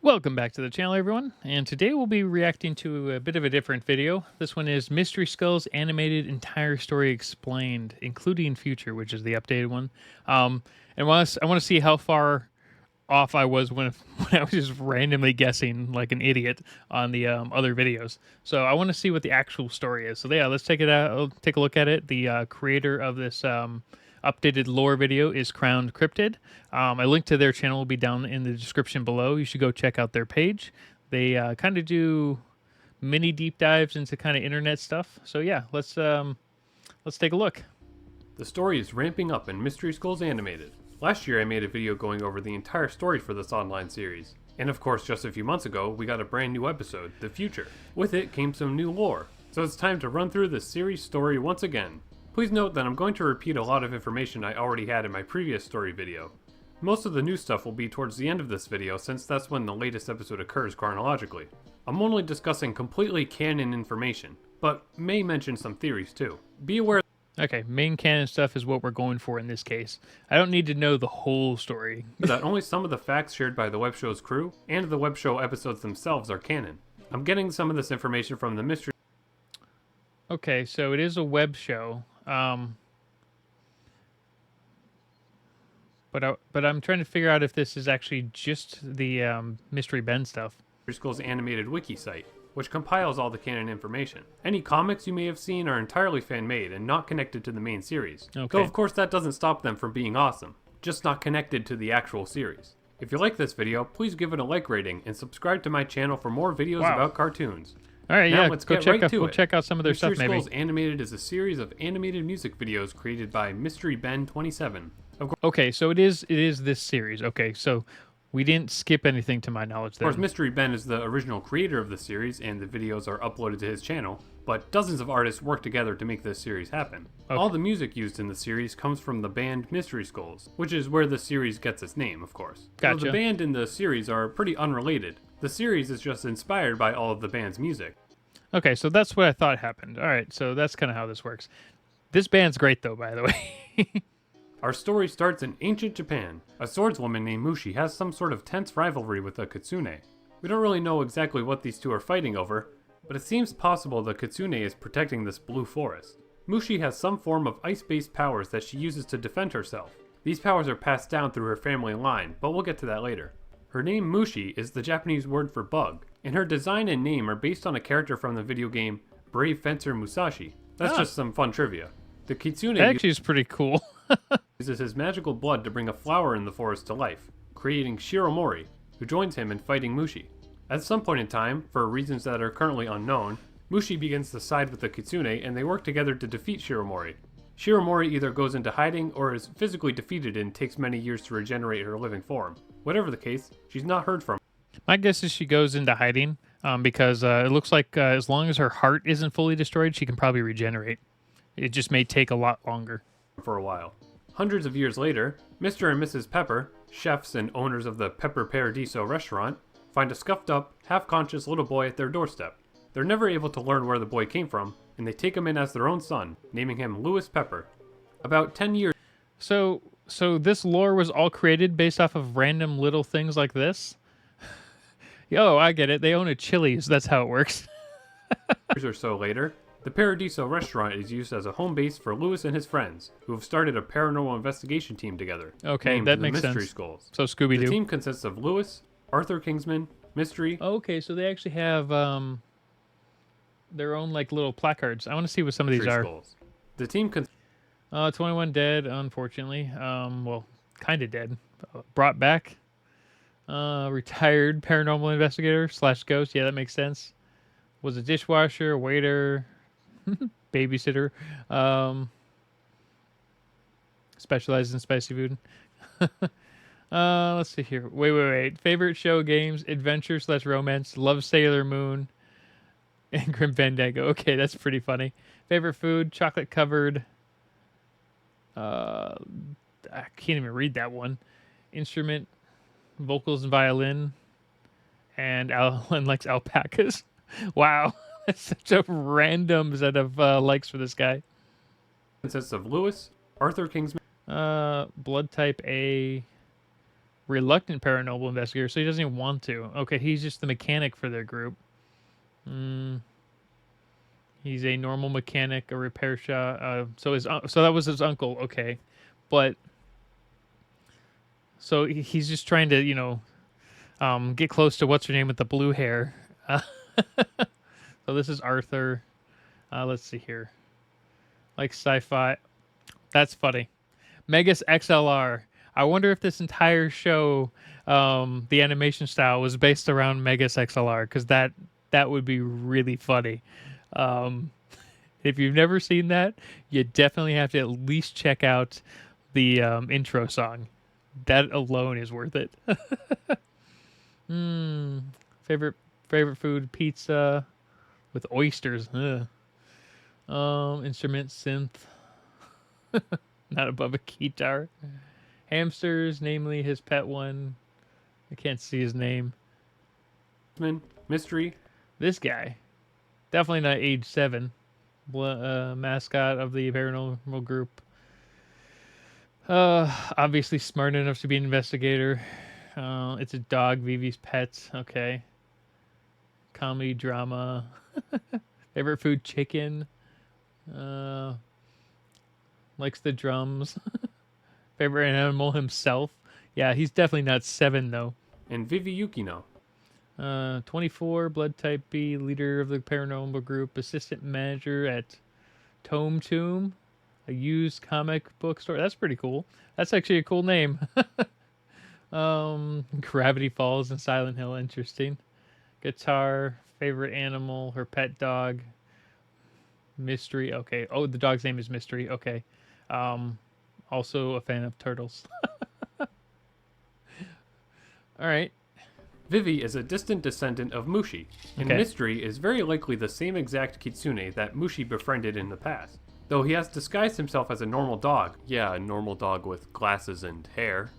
Welcome back to the channel, everyone, and today we'll be reacting to a bit of a different video. This one is Mystery Skulls Animated Entire Story Explained, including Future, which is the updated one. And I want to see how far off I was when I was just randomly guessing like an idiot on the other videos. So I want to see what the actual story is. So yeah, let's take a look at it. The creator of this updated lore video is Crowned Cryptid. A link to their channel will be down in the description below. You should go check out their page. They kind of do mini deep dives into kind of internet stuff. So yeah, let's take a look. The story is ramping up in Mystery Skulls Animated. Last year I made a video going over the entire story for this online series. And of course, just a few months ago, we got a brand new episode, The Future. With it came some new lore. So it's time to run through the series story once again. Please note that I'm going to repeat a lot of information I already had in my previous story video. Most of the new stuff will be towards the end of this video since that's when the latest episode occurs chronologically. I'm only discussing completely canon information, but may mention some theories too. Be aware. Okay, main canon stuff is what we're going for in this case. I don't need to know the whole story. That only some of the facts shared by the web show's crew and the web show episodes themselves are canon. I'm getting some of this information from the mystery. Okay, so it is a web show. But I'm trying to figure out if this is actually just the Mystery Ben stuff. Mystery Skulls animated wiki site, which compiles all the canon information. Any comics you may have seen are entirely fan-made and not connected to the main series. Okay. Though of course that doesn't stop them from being awesome, just not connected to the actual series. If you like this video, please give it a like rating and subscribe to my channel for more videos about cartoons. All right, now, yeah, let's go get check right to it. check out some of their Mystery stuff, maybe. Skulls Animated is a series of animated music videos created by Mystery Ben 27. Okay, so it is this series. Okay, so we didn't skip anything to my knowledge there. Of course, Mystery Ben is the original creator of the series, and the videos are uploaded to his channel, but dozens of artists work together to make this series happen. Okay. All the music used in the series comes from the band Mystery Skulls, which is where the series gets its name, of course. Gotcha. So the band and the series are pretty unrelated. The series is just inspired by all of the band's music. Okay, so that's what I thought happened. All right, so that's kind of how this works. This band's great, though, by the way. Our story starts in ancient Japan. A swordswoman named Mushi has some sort of tense rivalry with a kitsune. We don't really know exactly what these two are fighting over, but it seems possible the kitsune is protecting this blue forest. Mushi has some form of ice-based powers that she uses to defend herself. These powers are passed down through her family line, but we'll get to that later. Her name Mushi is the Japanese word for bug, and her design and name are based on a character from the video game Brave Fencer Musashi. That's just some fun trivia. The kitsune actually is pretty cool. uses his magical blood to bring a flower in the forest to life, creating Shiromori, who joins him in fighting Mushi. At some point in time, for reasons that are currently unknown, Mushi begins to side with the kitsune and they work together to defeat Shiromori. Shiromori either goes into hiding or is physically defeated and takes many years to regenerate her living form. Whatever the case, she's not heard from. My guess is she goes into hiding because it looks like as long as her heart isn't fully destroyed, she can probably regenerate. It just may take a lot longer. For a while. Hundreds of years later, Mr. and Mrs. Pepper, chefs and owners of the Pepper Paradiso restaurant, find a scuffed up, half-conscious little boy at their doorstep. They're never able to learn where the boy came from, and they take him in as their own son, naming him Louis Pepper. About 10 years... So this lore was all created based off of random little things like this? Yo, I get it. They own a Chili's. That's how it works. years or so later, the Paradiso restaurant is used as a home base for Louis and his friends, who have started a paranormal investigation team together. Okay, that makes sense. Mystery Skulls. So Scooby-Doo. The team consists of Louis, Arthur Kingsman, Mystery... Okay, so they actually have their own like little placards. I want to see what some of these are. Skulls. The team 21 dead, unfortunately. Well, kind of dead. Brought back. Retired paranormal investigator / ghost. Yeah, that makes sense. Was a dishwasher, waiter, babysitter. Specialized in spicy food. Let's see here. Wait. Favorite show, games, adventure / romance. Love Sailor Moon. And Grim Fandango. Okay, that's pretty funny. Favorite food, chocolate covered. I can't even read that one. Instrument, vocals and violin. And Alan likes alpacas. Wow, that's such a random set of likes for this guy. Consists of Louis, Arthur Kingsman. Blood type A. reluctant paranormal investigator, so he doesn't even want to. Okay, he's just the mechanic for their group. He's a normal mechanic, a repair shop. So that was his uncle. Okay, but so he's just trying to get close to what's her name with the blue hair. So this is Arthur. Let's see here. Like sci-fi. That's funny. Megas XLR. I wonder if this entire show, the animation style, was based around Megas XLR, because that would be really funny. If you've never seen that, you definitely have to at least check out the intro song. That alone is worth it. Favorite food: pizza with oysters. Ugh. Instrument: synth. Not above a guitar. Hamsters, namely his pet one. I can't see his name. Mystery. This guy, definitely not age 7. Mascot of the paranormal group. Obviously smart enough to be an investigator. It's a dog, Vivi's pet. Okay. Comedy, drama. Favorite food: chicken. Likes the drums. Favorite animal: himself. Yeah, he's definitely not 7 though. And Vivi Yukino. 24, blood type B, leader of the paranormal group, assistant manager at Tome Tomb, a used comic book store. That's pretty cool. That's actually a cool name. Gravity Falls and Silent Hill. Interesting. Guitar. Favorite animal: her pet dog. Mystery. Okay. Oh, the dog's name is Mystery. Okay. Also a fan of turtles. All right. Vivi is a distant descendant of Mushi, and Mystery is very likely the same exact kitsune that Mushi befriended in the past. Though he has disguised himself as a normal dog. Yeah, a normal dog with glasses and hair.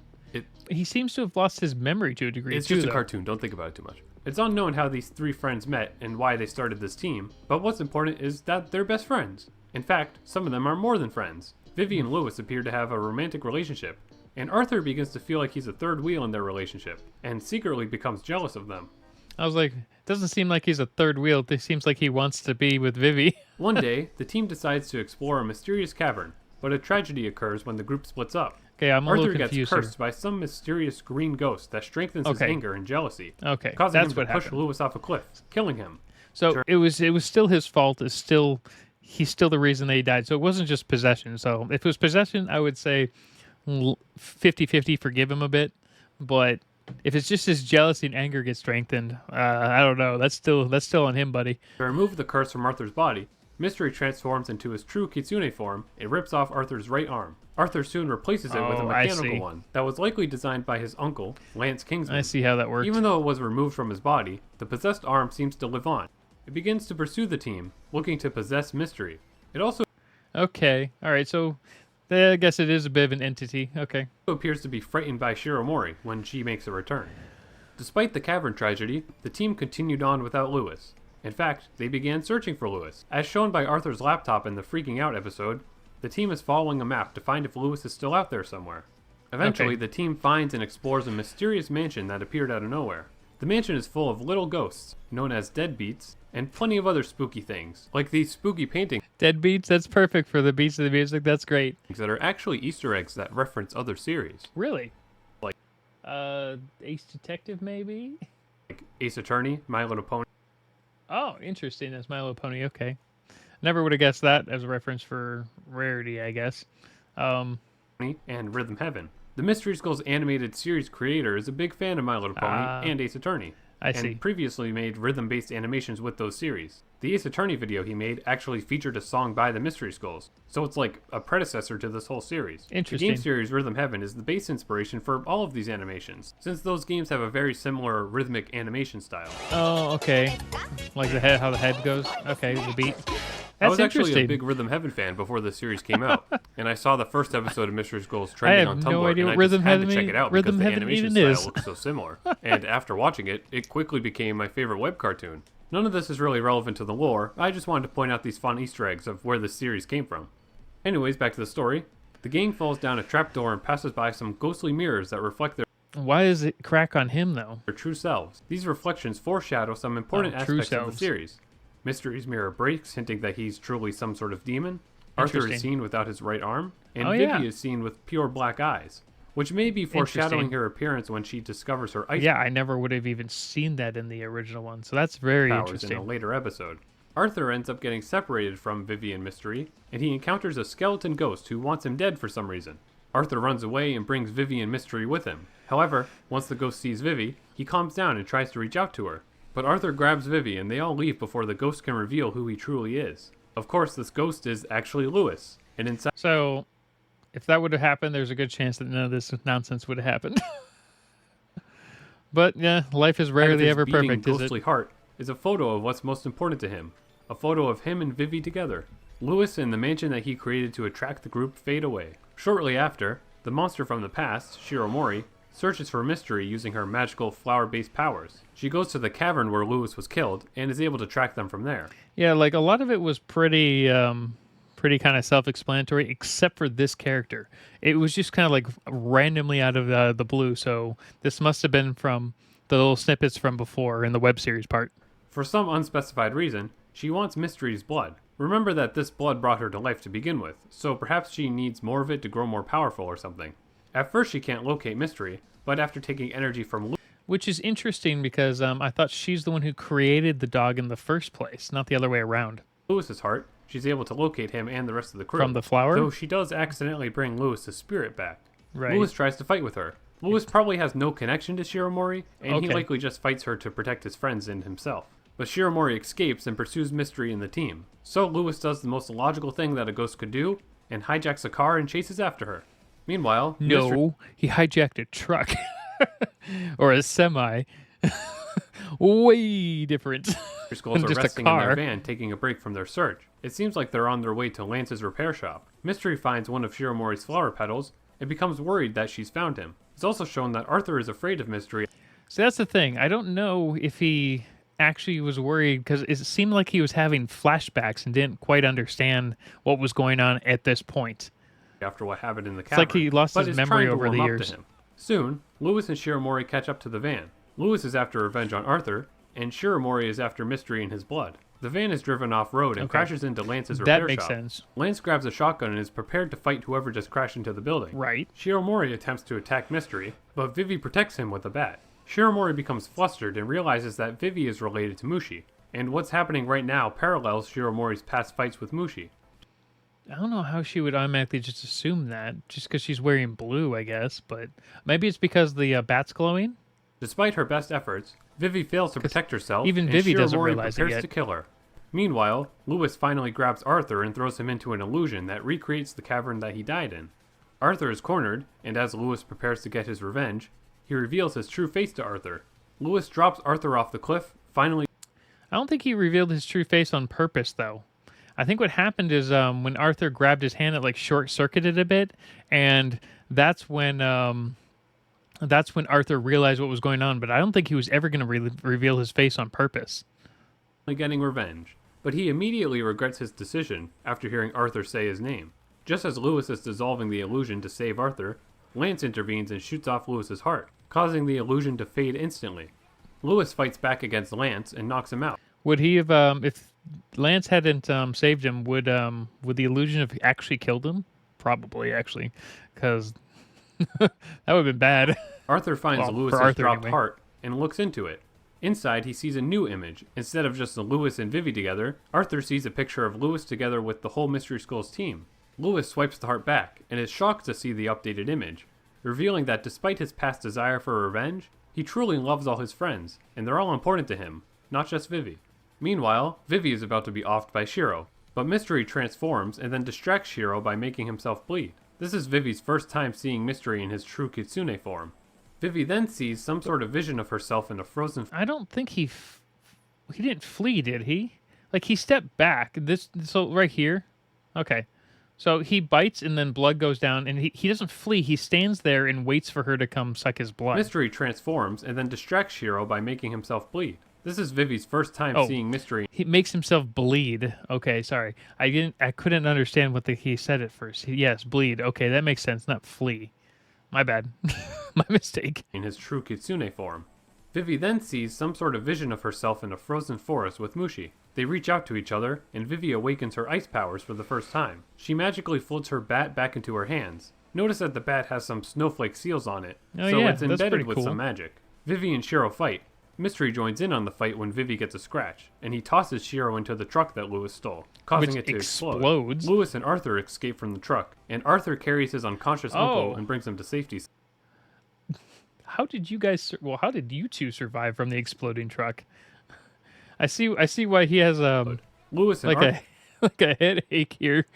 He seems to have lost his memory to a degree. It's just a cartoon. Don't think about it too much. It's unknown how these 3 friends met and why they started this team, but what's important is that they're best friends. In fact, some of them are more than friends. Vivi and Lewis appear to have a romantic relationship, and Arthur begins to feel like he's a third wheel in their relationship, and secretly becomes jealous of them. I was like, doesn't seem like he's a third wheel. It seems like he wants to be with Vivi. One day, the team decides to explore a mysterious cavern, but a tragedy occurs when the group splits up. Okay, I'm a Arthur little confused gets cursed here. by some mysterious green ghost that strengthens his anger and jealousy, Okay, causing that's him to what push happened. Lewis off a cliff, killing him. So it was still his fault. He's still the reason they died. So it wasn't just possession. So if it was possession, I would say 50-50, forgive him a bit. But if it's just his jealousy and anger gets strengthened, I don't know. That's still on him, buddy. To remove the curse from Arthur's body, Mystery transforms into his true kitsune form and rips off Arthur's right arm. Arthur soon replaces it with a mechanical one that was likely designed by his uncle, Lance Kingsman. I see how that works. Even though it was removed from his body, the possessed arm seems to live on. It begins to pursue the team, looking to possess Mystery. It also Okay. All right. So I guess it is a bit of an entity. Okay. appears to be frightened by Shiromori when she makes a return. Despite the cavern tragedy, the team continued on without Lewis. In fact, they began searching for Lewis. As shown by Arthur's laptop in the Freaking Out episode, the team is following a map to find if Lewis is still out there somewhere. Eventually, the team finds and explores a mysterious mansion that appeared out of nowhere. The mansion is full of little ghosts, known as deadbeats, and plenty of other spooky things, like these spooky paintings Deadbeats. That's perfect for the beats of the music. That's great. that are actually Easter eggs that reference other series. Really? Like Ace Detective, maybe? Like Ace Attorney, My Little Pony. Oh, interesting. That's My Little Pony. Okay. Never would have guessed that as a reference for rarity, I guess. And Rhythm Heaven. The Mystery Skulls animated series creator is a big fan of My Little Pony and Ace Attorney. I see. And previously made rhythm-based animations with those series. The Ace Attorney video he made actually featured a song by the Mystery Skulls, so it's like a predecessor to this whole series. Interesting. The game series Rhythm Heaven is the base inspiration for all of these animations, since those games have a very similar rhythmic animation style. Oh, okay. Like the head, how the head goes. Okay, the beat. I was That's actually a interesting. big Rhythm Heaven fan before the series came out, and I saw the first episode of Mystery Skulls I trending have on no Tumblr, idea and what I Rhythm just had to Heaven check it out Rhythm because the Heaven animation even style is. looks so similar. And after watching it, it quickly became my favorite web cartoon. None of this is really relevant to the lore, I just wanted to point out these fun Easter eggs of where this series came from. Anyways, back to the story. The gang falls down a trapdoor and passes by some ghostly mirrors that reflect their... Why is it crack on him though? Their true selves. These reflections foreshadow some important Oh, true aspects of the selves. series. Mystery's mirror breaks, hinting that he's truly some sort of demon. Arthur is Interesting. seen without his right arm, and Oh, Vivi yeah. is seen with pure black eyes, which may be foreshadowing Interesting. her appearance when she discovers her ice Yeah, I never would have even seen that in the original one. So that's very powers in a interesting. later episode. Arthur ends up getting separated from Vivi and Mystery, and he encounters a skeleton ghost who wants him dead for some reason. Arthur runs away and brings Vivi and Mystery with him. However, once the ghost sees Vivi, he calms down and tries to reach out to her. But Arthur grabs Vivi and they all leave before the ghost can reveal who he truly is. Of course, this ghost is actually Lewis, and inside So if that would have happened, there's a good chance that none of this nonsense would have happened. But yeah, life is of rarely his ever beating, perfect, is it? ghostly heart is a photo of what's most important to him. A photo of him and Vivi together. Lewis and the mansion that he created to attract the group fade away. Shortly after, the monster from the past, Shiromori, searches for Mystery using her magical flower-based powers. She goes to the cavern where Lewis was killed and is able to track them from there. Yeah, like a lot of it was pretty kind of self-explanatory, except for this character. It was just kind of like randomly out of the blue. So this must have been from the little snippets from before in the web series part. For some unspecified reason, she wants Mystery's blood. Remember that this blood brought her to life to begin with, so perhaps she needs more of it to grow more powerful or something. At first she can't locate Mystery, but after taking energy from Which is interesting because I thought she's the one who created the dog in the first place, not the other way around. Lewis's heart, she's able to locate him and the rest of the crew. From the flower? Though she does accidentally bring Lewis's spirit back. Right. Lewis tries to fight with her. Lewis probably has no connection to Shiromori, and he Okay. likely just fights her to protect his friends and himself. But Shiromori escapes and pursues Mystery and the team. So Lewis does the most logical thing that a ghost could do, and hijacks a car and chases after her. Meanwhile, Mystery No, he hijacked a truck or a semi. Way different. Skulls are Just a resting in their car. van, taking a break from their search. It seems like they're on their way to Lance's repair shop. Mystery finds one of Shiromori's flower petals and becomes worried that she's found him. It's also shown that Arthur is afraid of Mystery. So that's the thing. I don't know if he actually was worried because it seemed like he was having flashbacks and didn't quite understand what was going on at this point. After what happened in the It's cavern, like he lost but his is memory trying to over the warm up years. to him. Soon, Lewis and Shiromori catch up to the van. Lewis is after revenge on Arthur, and Shiromori is after Mystery and his blood. The van is driven off-road and Okay. crashes into Lance's repair That makes shop. sense. Lance grabs a shotgun and is prepared to fight whoever just crashed into the building. Right. Shiromori attempts to attack Mystery, but Vivi protects him with a bat. Shiromori becomes flustered and realizes that Vivi is related to Mushi, and what's happening right now parallels Shiromori's past fights with Mushi. I don't know how she would automatically just assume that, just because she's wearing blue, I guess. But maybe it's because the bat's glowing. Despite her best efforts, Vivi fails to protect herself, even and Vivi doesn't Shiromori realize it prepares yet. to kill her. Meanwhile, Lewis finally grabs Arthur and throws him into an illusion that recreates the cavern that he died in. Arthur is cornered, and as Lewis prepares to get his revenge, he reveals his true face to Arthur. Lewis drops Arthur off the cliff, finally I don't think he revealed his true face on purpose, though. I think what happened is when Arthur grabbed his hand, it like short-circuited a bit, and that's when Arthur realized what was going on. But I don't think he was ever going to reveal his face on purpose. getting revenge. But he immediately regrets his decision after hearing Arthur say his name. Just as Lewis is dissolving the illusion to save Arthur, Lance intervenes and shoots off Lewis's heart, causing the illusion to fade instantly. Lewis fights back against Lance and knocks him out. Would he have, if Lance hadn't saved him, would the illusion have actually killed him? Probably, actually, because that would have been bad. Arthur finds Well, for Lewis's Arthur, dropped anyway. heart and looks into it. Inside, he sees a new image. Instead of just Lewis and Vivi together, Arthur sees a picture of Lewis together with the whole Mystery Skulls team. Lewis swipes the heart back and is shocked to see the updated image, revealing that despite his past desire for revenge, he truly loves all his friends, and they're all important to him, not just Vivi. Meanwhile, Vivi is about to be offed by Shiro, but Mystery transforms and then distracts Shiro by making himself bleed. This is Vivi's first time seeing Mystery in his true kitsune form. Vivi then sees some sort of vision of herself in a frozen I don't think he didn't flee, did he? Like he stepped back. So right here, okay. So he bites and then blood goes down, and he doesn't flee. He stands there and waits for her to come suck his blood. Mystery transforms and then distracts Shiro by making himself bleed. This is Vivi's first time Oh. seeing Mystery. He makes himself bleed. Okay, sorry. I couldn't understand what he said at first. Yes, bleed. Okay, that makes sense. Not flee. My bad. My mistake. in his true kitsune form. Vivi then sees some sort of vision of herself in a frozen forest with Mushi. They reach out to each other, and Vivi awakens her ice powers for the first time. She magically floats her bat back into her hands. Notice that the bat has some snowflake seals on it, Oh, so yeah, it's that's embedded pretty with cool. some magic. Vivi and Shiro fight. Mystery joins in on the fight when Vivi gets a scratch, and he tosses Shiro into the truck that Lewis stole, causing Which it to explode. explodes. Lewis and Arthur escape from the truck, and Arthur carries his unconscious uncle Oh. and brings him to safety. How did you guys? Well, how did you two survive from the exploding truck? I see why he has Lewis and like Arthur. like a headache here.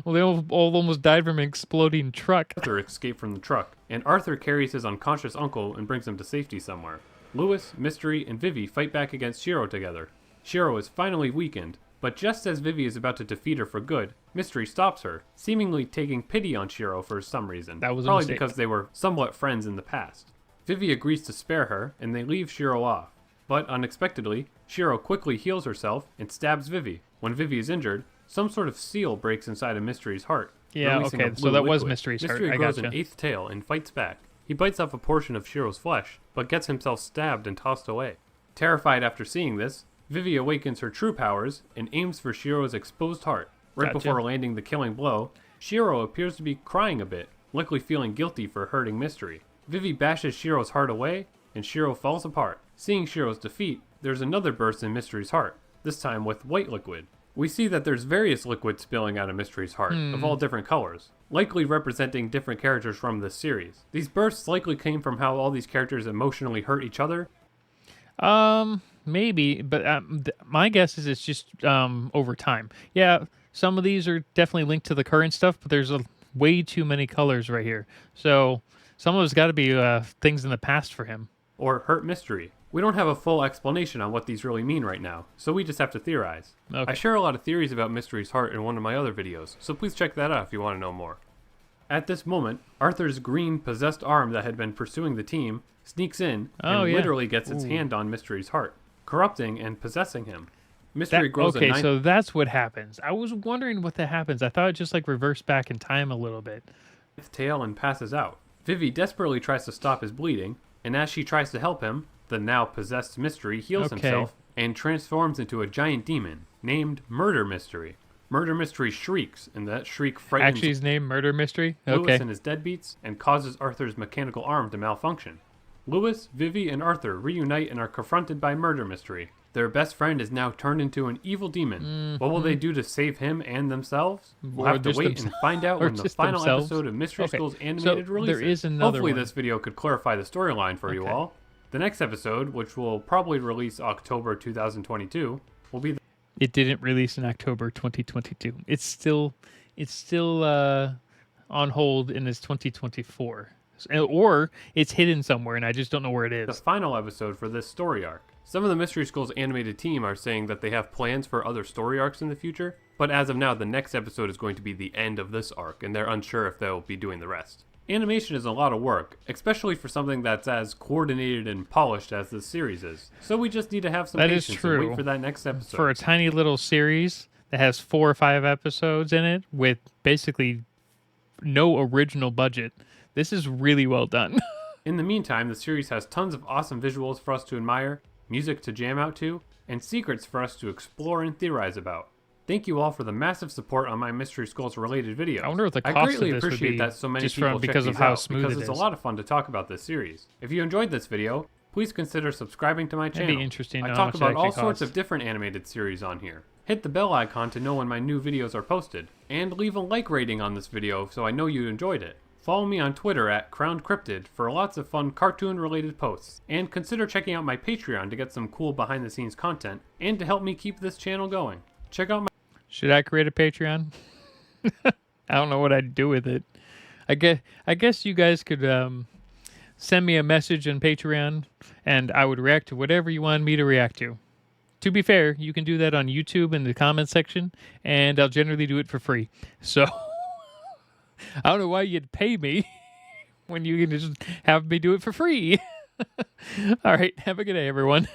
Well, they all almost died from an exploding truck. Arthur escape from the truck, and Arthur carries his unconscious uncle and brings him to safety somewhere. Lewis, Mystery, and Vivi fight back against Shiro together. Shiro is finally weakened, but just as Vivi is about to defeat her for good, Mystery stops her, seemingly taking pity on Shiro for some reason. That was a probably mistake. because they were somewhat friends in the past. Vivi agrees to spare her, and they leave Shiro off. But unexpectedly, Shiro quickly heals herself and stabs Vivi. When Vivi is injured, some sort of seal breaks inside of Mystery's heart. Yeah, releasing okay, a so blue that was liquid. Mystery's heart. Mystery I grows gotcha. an eighth tail and fights back. He bites off a portion of Shiro's flesh, but gets himself stabbed and tossed away. Terrified after seeing this, Vivi awakens her true powers and aims for Shiro's exposed heart. Right Gotcha. before landing the killing blow, Shiro appears to be crying a bit, likely feeling guilty for hurting Mystery. Vivi bashes Shiro's heart away, and Shiro falls apart. Seeing Shiro's defeat, there's another burst in Mystery's heart, this time with white liquid. We see that there's various liquids spilling out of Mystery's heart, of all different colors, likely representing different characters from this series. These bursts likely came from how all these characters emotionally hurt each other. Maybe, but my guess is it's just over time. Yeah, some of these are definitely linked to the current stuff, but there's way too many colors right here. So some of it's got to be things in the past for him. Or hurt Mystery. We don't have a full explanation on what these really mean right now, so we just have to theorize. Okay. I share a lot of theories about Mystery's heart in one of my other videos, so please check that out if you want to know more. At this moment, Arthur's green possessed arm that had been pursuing the team sneaks in Oh, and yeah. literally gets its hand on Mystery's heart, corrupting and possessing him. Mystery grows a Okay, ninth so that's what happens. I was wondering what that happens. I thought it just like reversed back in time a little bit. tail and passes out. Vivi desperately tries to stop his bleeding, and as she tries to help him, the now possessed Mystery heals Okay. himself and transforms into a giant demon named Murder Mystery. Murder Mystery shrieks, and that shriek frightens Actually, his name Murder Mystery. Lewis Okay. and his deadbeats and causes Arthur's mechanical arm to malfunction. Lewis, Vivi, and Arthur reunite and are confronted by Murder Mystery. Their best friend is now turned into an evil demon. What will they do to save him and themselves? We'll Or have to just wait themse- and find out or when the just final themselves. episode of Mystery Okay, School's so animated releases. there is another Hopefully one. this video could clarify the storyline for you Okay. all. The next episode, which will probably release October 2022, will be the It didn't release in October 2022. It's still on hold and it's 2024. Or it's hidden somewhere and I just don't know where it the is. final episode for this story arc. Some of the Mystery School's animated team are saying that they have plans for other story arcs in the future, but as of now, the next episode is going to be the end of this arc, and they're unsure if they'll be doing the rest. Animation is a lot of work, especially for something that's as coordinated and polished as this series is. So we just need to have some That is patience and true. wait for that next episode. For a tiny little series that has 4 or 5 episodes in it with basically no original budget, this is really well done. In the meantime, the series has tons of awesome visuals for us to admire, music to jam out to, and secrets for us to explore and theorize about. Thank you all for the massive support on my Mystery Skulls related videos. I wonder what the I cost greatly of this would appreciate be that so many just people from check because of these how out, smooth because it it's is. a lot of fun to talk about this series. If you enjoyed this video, please consider subscribing to my That'd channel. be interesting to I know how talk much it about all actually sorts costs. of different animated series on here. Hit the bell icon to know when my new videos are posted, and leave a like rating on this video so I know you enjoyed it. Follow me on Twitter at Cryptid for lots of fun cartoon-related posts, and consider checking out my Patreon to get some cool behind-the-scenes content, and to help me keep this channel going. Check out my Should I create a Patreon? I don't know what I'd do with it. I guess you guys could send me a message on Patreon, and I would react to whatever you want me to react to. To be fair, you can do that on YouTube in the comment section, and I'll generally do it for free. So I don't know why you'd pay me when you can just have me do it for free. All right, have a good day, everyone.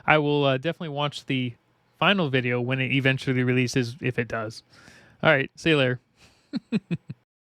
I will definitely watch the final video when it eventually releases, if it does. All right, see you later.